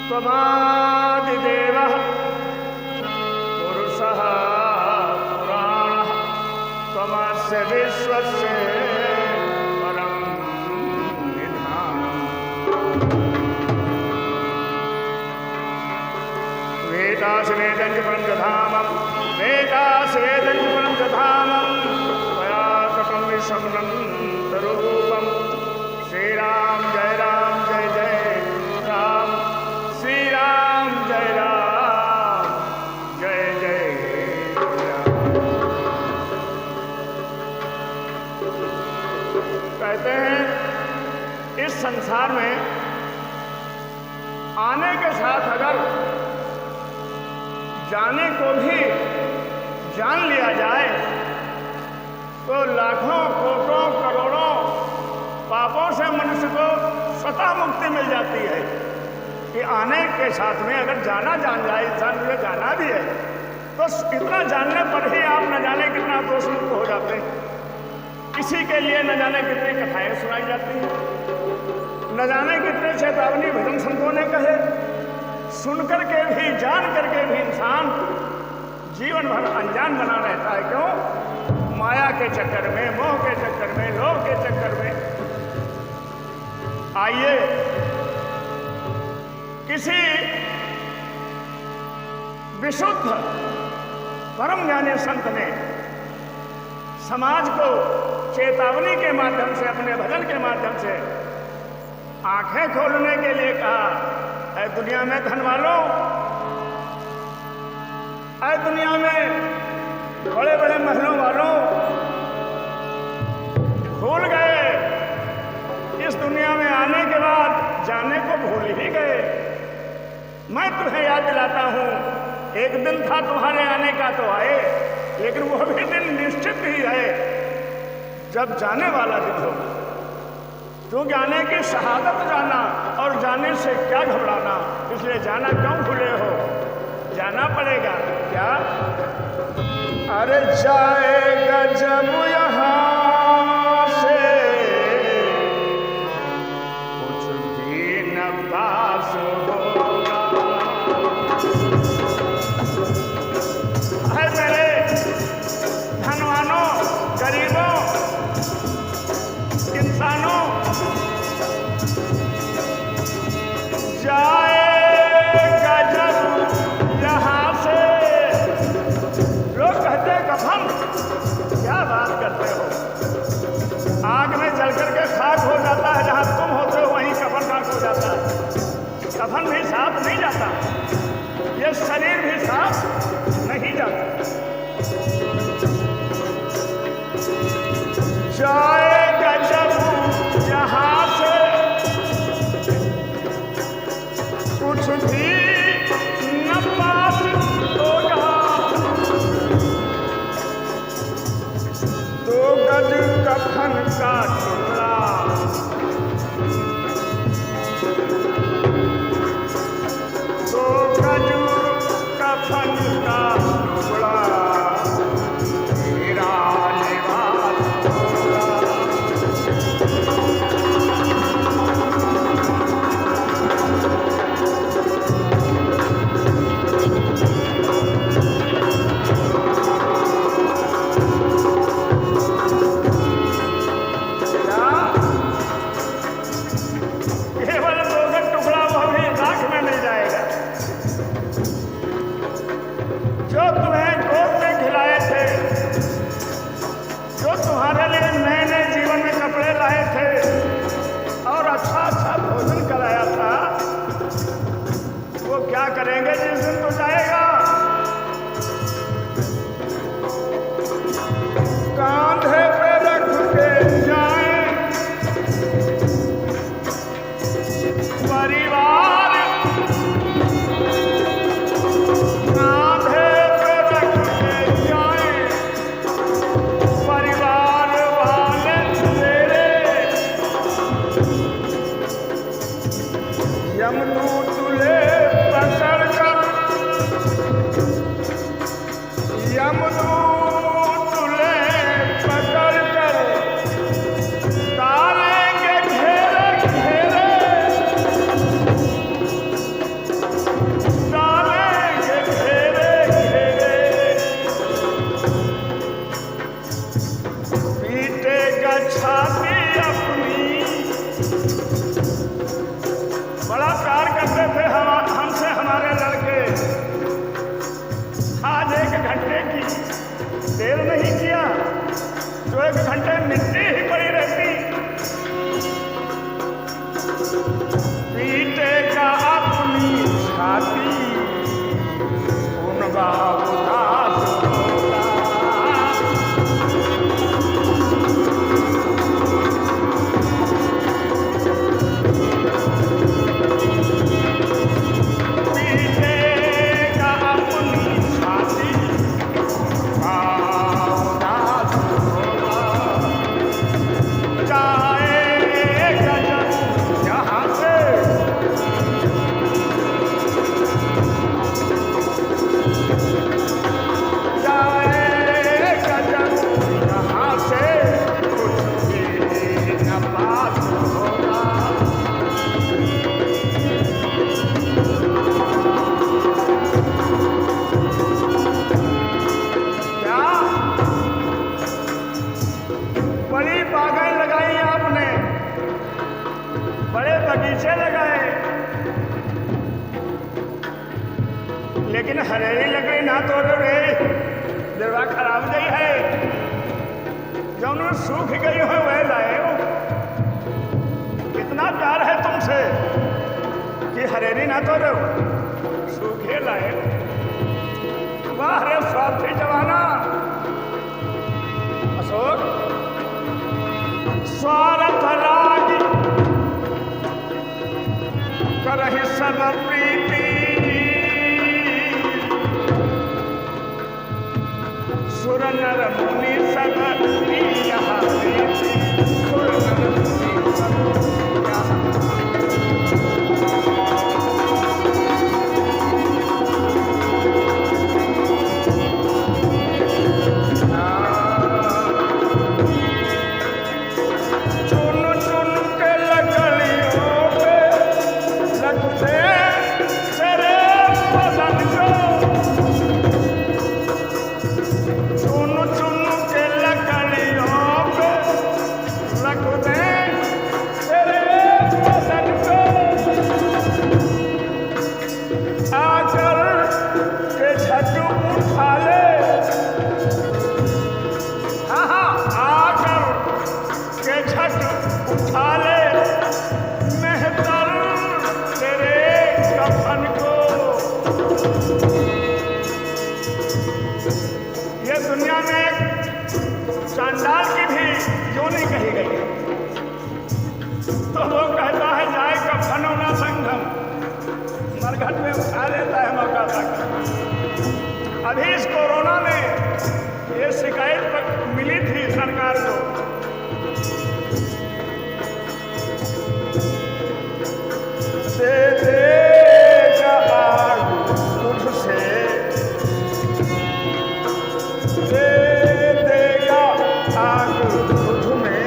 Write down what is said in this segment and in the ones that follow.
त्वमादिदेवः पुरुषः पुराणः त्वमस्य विश्वस्य परं निधानम्। वेदासवेदं च परं च धामं वेदासवेदं च परं च धामं त्वया ततं विश्वमनन्तरूपम्। श्रीराम जय राम श्री राम जय राम जय राम। कहते हैं इस संसार में आने के साथ अगर जाने को भी जान लिया जाए तो लाखों कोटों करोड़ों पापों से मनुष्य को स्वतः मुक्ति मिल जाती है। कि आने के साथ में अगर जाना जान जाए, इंसान मुझे जाना भी है तो इतना जानने पर ही आप न जाने कितना दोष मुक्त हो जाते हैं। इसी के लिए न जाने कितनी कथाएं सुनाई जाती हैं, न जाने कितने चेतावनी भजन संतों ने कहे। सुन करके भी जान करके भी इंसान जीवन भर अनजान बना रहता है। क्यों? माया के चक्कर में, मोह के चक्कर में, लोभ के चक्कर में। आइए किसी विशुद्ध परम ज्ञानी संत ने समाज को चेतावनी के माध्यम से, अपने भजन के माध्यम से आंखें खोलने के लिए कहा, ऐ दुनिया में धन वालों, ऐ दुनिया में बड़े बड़े महलों वालों, भूल गए इस दुनिया में आने के बाद जाने को भूल ही गए। मैं तुम्हें याद दिलाता हूं, एक दिन था तुम्हारे आने का तो आए, लेकिन वो भी दिन निश्चित ही है जब जाने वाला दिन होगा। क्योंकि आने की शहादत जाना और जाने से क्या घबराना, इसलिए जाना क्यों भूले हो, जाना पड़ेगा। क्या? अरे जाएगा जब यहाँ से कुछ भी न पास होगा। है मेरे धनवानों, गरीबों, इंसानों, जाएगा जब यहाँ से। लोग कहते हैं कफन, क्या बात करते हो? साफ नहीं जाता, ये शरीर भी साफ नहीं जाता। जाएगा जब यहाँ से कुछ भी न पास होगा, 2 गज कफन का टुकड़ा, 2 गज कफन का टुकड़ा मेरा लिबास होगा। केवल 2 गज टुकड़ा वह भी राख में नहीं जाएगा। जो तुम्हें गोद में खिलाए थे, जो तुम्हारे लिए नए नए जीवन में कपड़े लाए थे और अच्छा अच्छा भोजन कराया था, वो क्या करेंगे जिस दिन तो जाएगा? कांधे पे रख के जाए परिवार, कांधे पे रख के जाए परिवार वाले तेरे, यमदूत तुले पकड़ कर, यमदूत तुले पकड़ कर डालेंगे घेरे घेरे, डालेंगे घेरे घेरे, पीटेगा छाती अपनी। बड़ा प्यार करते थे हमसे हमारे लड़के, आज 1 घंटे की देर नहीं किया तो 1 घंटे मिट्टी ही पड़ी रहती। पीटेगा अपनी छाती उनका उदास होगा, पीटेगा अपनी छाती उनका उदास होगा। जाएगा जब यहाँ से जाएगा जब यहाँ से कुछ भी न पास होगा। क्या बड़ी बागान लगाई आपने, बड़े बगीचे लगाए, लेकिन हरेरी लकड़ी ना तोड़ो रे, जरा खराब गई है, जौन सूख गई हो वह लाए हो। कितना प्यार है तुमसे कि हरेरी ना तोड़ो, सूखे लाए। वाह रे स्वार्थी जवाना। अशोक, स्वार्थ राग करहि सब प्रीति, सुर नर मुनि सब यहाँ प्रीति, सुर नर मुनि सब यहाँ। चुन चुन के लकड़ियों पे लगते ये दुनिया में एक चांडाल की भी योनि कही गई है। तो वो कहता है जाए का फनौना संगम, मरघट में उठा लेता है मौका तक। अभी इस कोरोना में ये शिकायत मिली थी सरकार को, दे देगा आग तुझसे, दे देगा आग तुझ में,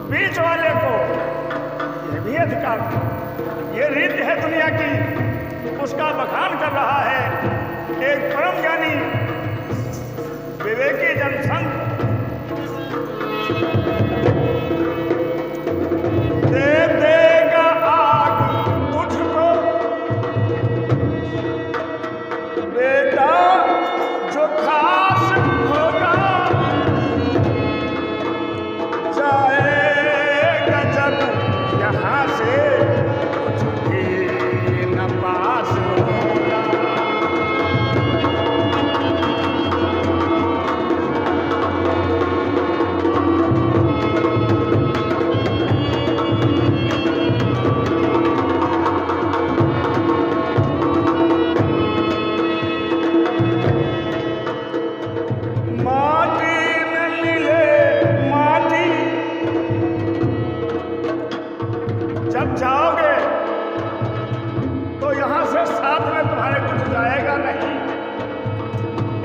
बीच वाले को ये भी अधिकार, ये रीति है दुनिया की। उसका बखान कर रहा है एक परम ज्ञानी विवेकी जनसंघ। दे देगा आग तुझको बेटा जो खास होगा, जाएगा जब यहाँ से कुछ भी न पास होगा। जब जाओगे तो यहां से साथ में तुम्हारे कुछ जाएगा नहीं।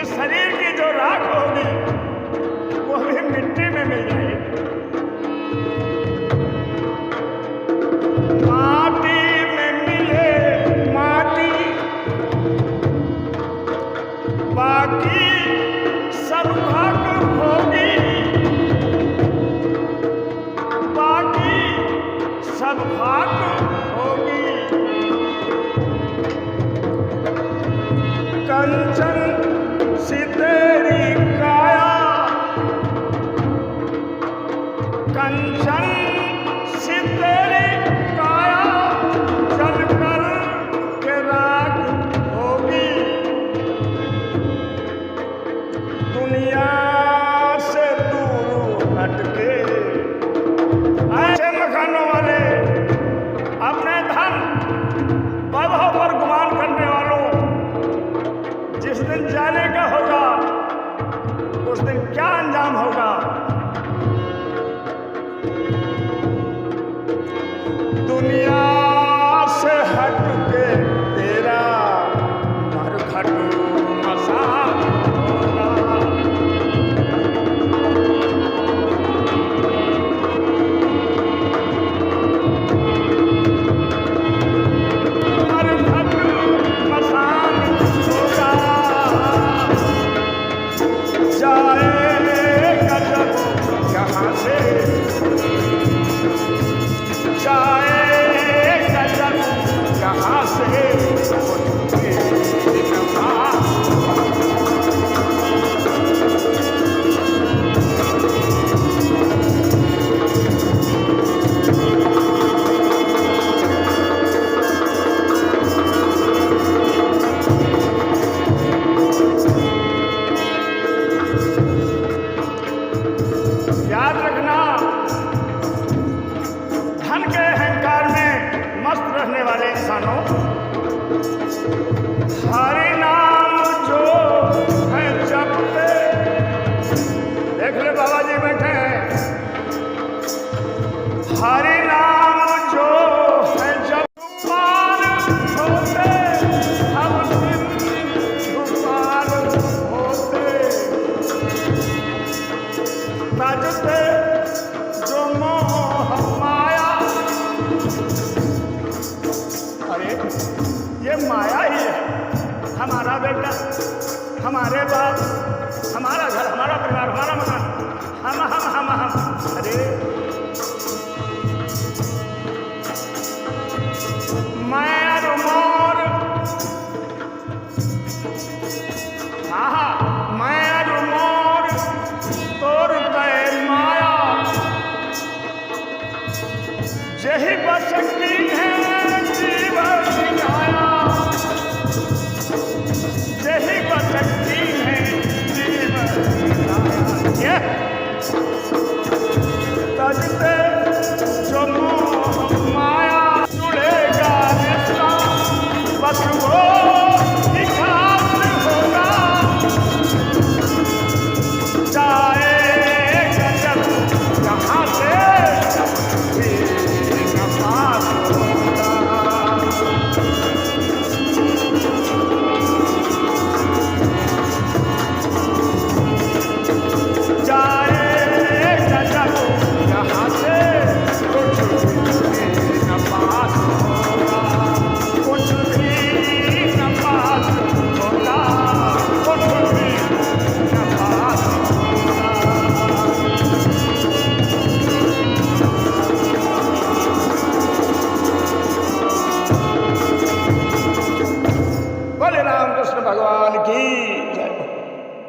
इस शरीर की जो राख होगी वो भी मिट्टी में मिल जाएगी। माटी में मिले माटी, बाकी सब खाक होगी, बाकी सब खाक होगी। कंचन सी तेरी काया, कंचन सी तेरी काया, जल कर के राख होगी। दुनिया से दूर हटके ऐसे मकानों वाले, अपने धन वैभव पर गुमान करने वालों, जिस दिन ये माया ही है। हमारा बेटा, हमारे बाप, हमारा घर, हमारा परिवार, हमारा मकान, हम। अरे